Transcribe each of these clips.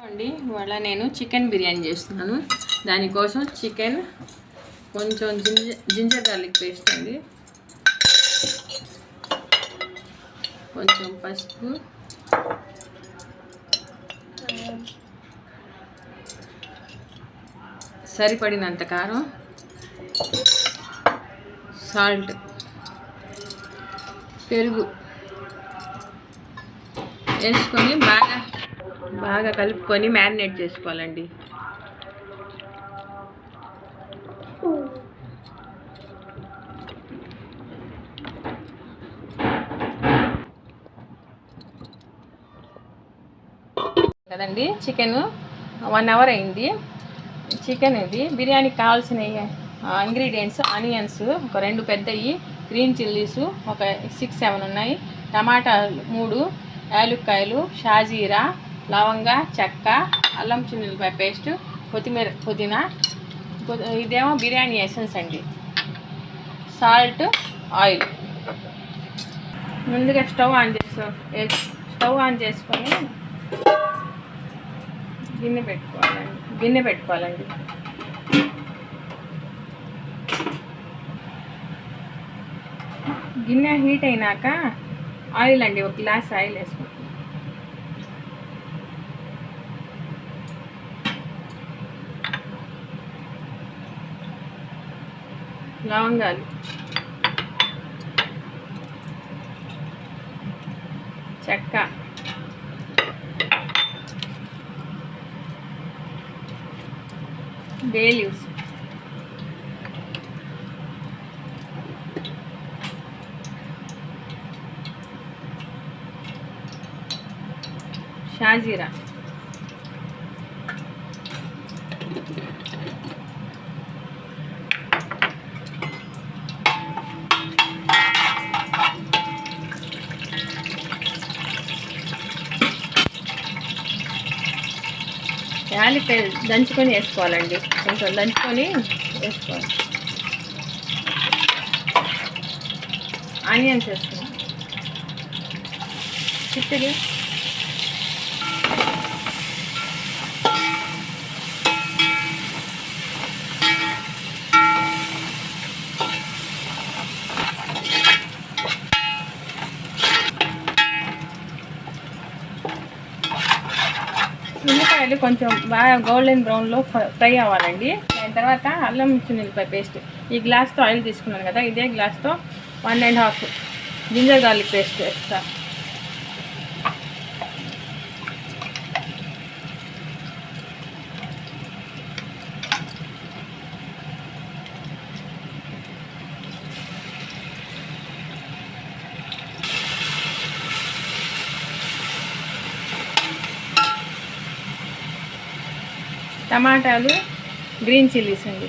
అండి ఇవాళ నేను చికెన్ బిర్యానీ చేస్తున్నాను. దానికోసం చికెన్, కొంచెం జింజర్ గార్లిక్ పేస్ట్ అండి, కొంచెం పసుపు, సరిపడినంత కారం, సాల్ట్, పెరుగు వేసుకొని బాగా కలుపుకొని మ్యారినేట్ చేసుకోవాలండి. కదండి, చికెన్ 1 అవర్ అయింది. చికెన్ ఇది బిర్యానీకి కావాల్సిన ఇంగ్రీడియంట్స్: ఆనియన్స్ ఒక 2 పెద్దవి, గ్రీన్ చిల్లీస్ ఒక 6-7 ఉన్నాయి, టమాటాలు 3, యాలుక్కాయలు, షాజీరా, లవంగా, చెక్క, అల్లం చిన్నులపాయ పేస్ట్, కొత్తిమీర, పుదీనా, ఇదేమో బిర్యానీ ఎసెన్స్ అండి, సాల్ట్, ఆయిల్. ముందుగా స్టవ్ ఆన్ చేసుకొని గిన్నె పెట్టుకోవాలండి. గిన్నె హీట్ అయినాక ఆయిల్ అండి, 1 గ్లాస్ ఆయిల్ వేసుకుంటాం. లవంగాలు, చెక్క, బే లీవ్స్, షాజీరా, యాలక్కాయలు దంచుకొని వేసుకోవాలండి, కొంచెం దంచుకొని వేసుకోవాలి. ఆనియన్స్ వేసుకోవాలి, చిట్టడి, ఉల్లిపాయలు కొంచెం బాగా గోల్డెన్ బ్రౌన్లో ఫ్రై అవ్వాలండి. దాని తర్వాత అల్లం చిన్నులపాయ పేస్ట్, ఈ గ్లాస్తో ఆయిల్ తీసుకున్నాను కదా, ఇదే గ్లాస్తో 1.5 జింజర్ గార్లిక్ పేస్ట్ వేస్తా. టమాటాలు, గ్రీన్ చిల్లీస్ అండి,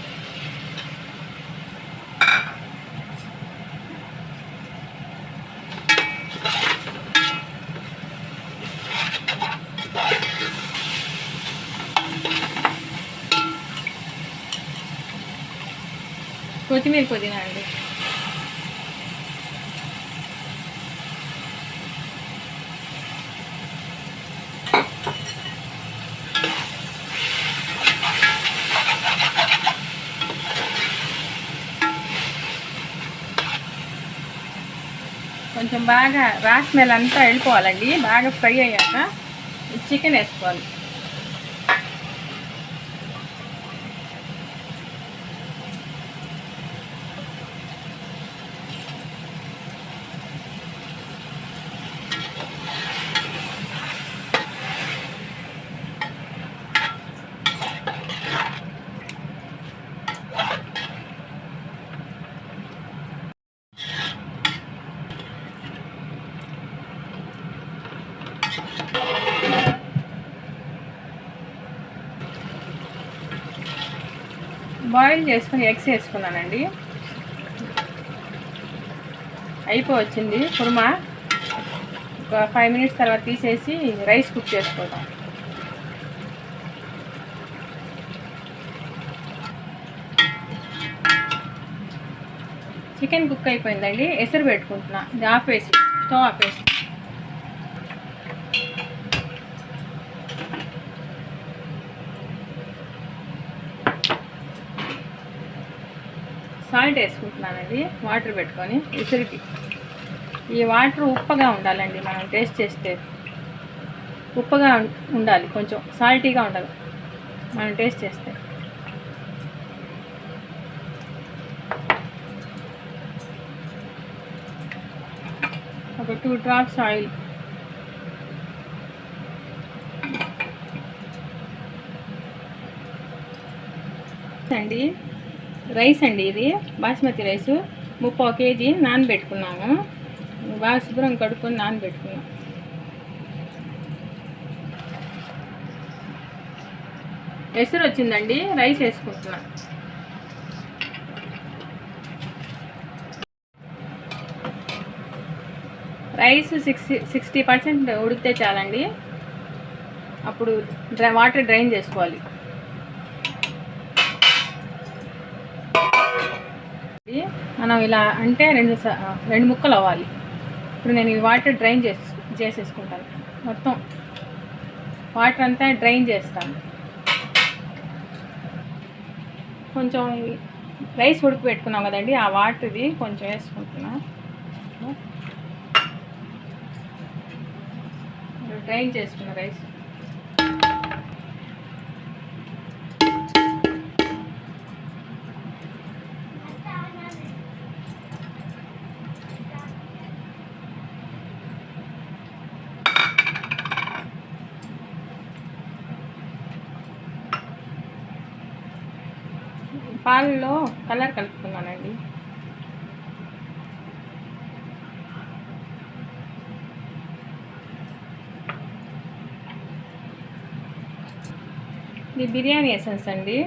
కొత్తిమీర, పుదీనా అండి. కొంచెం బాగా రా స్మెల్ అంతా వెళ్ళిపోవాలండి. బాగా ఫ్రై అయ్యాక చికెన్ వేసుకోవాలి. బాయిల్ చేసుకుని ఎగ్స్ వేసుకున్నానండి. అయిపోవచ్చింది కుర్మా. ఒక 5 మినిట్స్ తర్వాత తీసేసి రైస్ కుక్ చేసుకోవడం. చికెన్ కుక్ అయిపోయిందండి. ఎసరు పెట్టుకుంటున్నా. ఇది ఆపేసి, స్టవ్ ఆపేసి. సాల్ట్ వేసుకుంటున్నానండి వాటర్ పెట్టుకొని విసిరికి. ఈ వాటర్ ఉప్పగా ఉండాలండి, మనం టేస్ట్ చేస్తే ఉప్పగా ఉండాలి, కొంచెం సాల్టీగా ఉండాలి మనం టేస్ట్ చేస్తే. ఒక 2 drops ఆయిల్. అండి రైస్ అండి, ఇది బాస్మతి రైసు 30 kg నానబెట్టుకున్నాము. బాగా శుభ్రం కడుక్కొని నానబెట్టుకున్నాం. ఎసురు వచ్చిందండి, రైస్ వేసుకుంటున్నాం. రైస్ 60% ఉడికితే చాలండి. అప్పుడు వాటర్ డ్రైన్ చేసుకోవాలి. మనం ఇలా అంటే రెండు ముక్కలు అవ్వాలి. ఇప్పుడు నేను ఈ వాటర్ డ్రైన్ చేసేసుకుంటాను. మొత్తం వాటర్ అంతా డ్రైన్ చేస్తాను. కొంచెం రైస్ ఉడికి పెట్టుకున్నాం కదండి, ఆ వాటర్ది కొంచెం వేసుకుంటున్నా. డ్రైన్ చేసుకున్న రైస్ పాలలో కలర్ కలుపుకున్నానండి. ఇది బిర్యానీ ఎసెన్స్ అండి,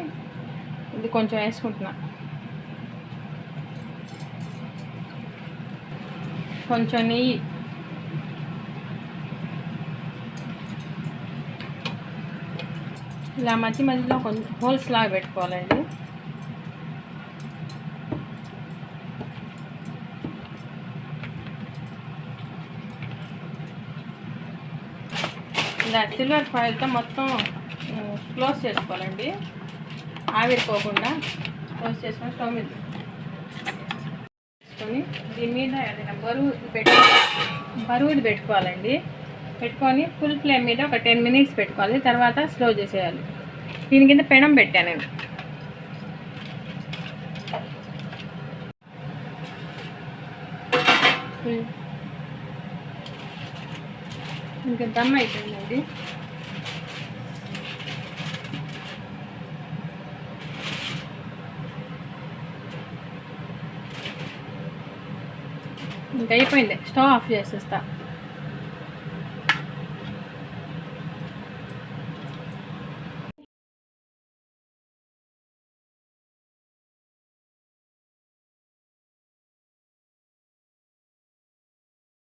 ఇది కొంచెం వేసుకుంటున్నా. కొంచెం నెయ్యి, ఇలా మధ్య మధ్యలో కొంచెం హోల్స్ లాగా పెట్టుకోవాలండి. ఇలా సిల్వర్ ఫాయిల్తో మొత్తం క్లోజ్ చేసుకోవాలండి, ఆవిరిపోకుండా క్లోజ్ చేసుకొని స్టవ్ మీద వేసుకొని దీని మీద ఏదైనా బరువుది పెట్టుకోవాలండి. పెట్టుకొని ఫుల్ ఫ్లేమ్ మీద ఒక 10 minutes పెట్టుకోవాలి, తర్వాత స్లో చేసేయాలి. దీని కింద పెనం పెట్టాను నేను. ఇంకా దమ్ అయిపోయిందండి. ఇంకా అయిపోయింది, స్టవ్ ఆఫ్ చేసేస్తా.